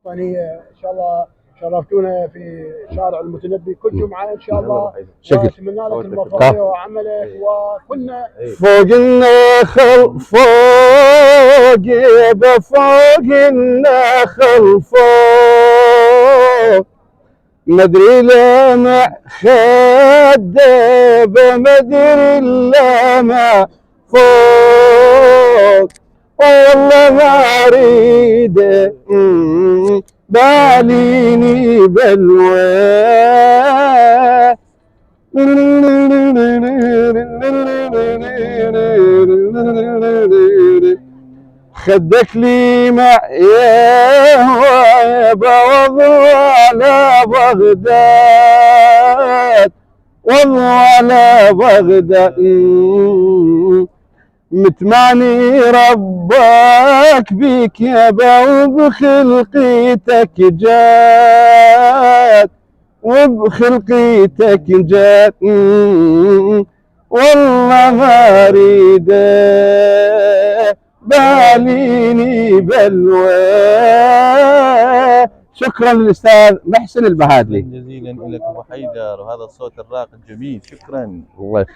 يعني ان شاء الله شرفتونا في شارع المتنبي كل جمعه ان شاء الله. شكرا. واتمنى لك الموفقيه وعملك وكنا فوق النخل فوق يبا فوق النخل فوق مدري لمع خدب مدري لمع فوق والله ما اريد باليني بلوى خدك لي مع يابا وضو على بغداد وضو على بغداد متمعني ربك بيك يابا وبخلقيتك جاد وبخلقيتك جاد والله ما اريد باليني بلوى. شكرا للاستاذ محسن البهادلي جزيلا لك ابو حيدر، وهذا الصوت الراقي الجميل. شكرا. الله يخليك.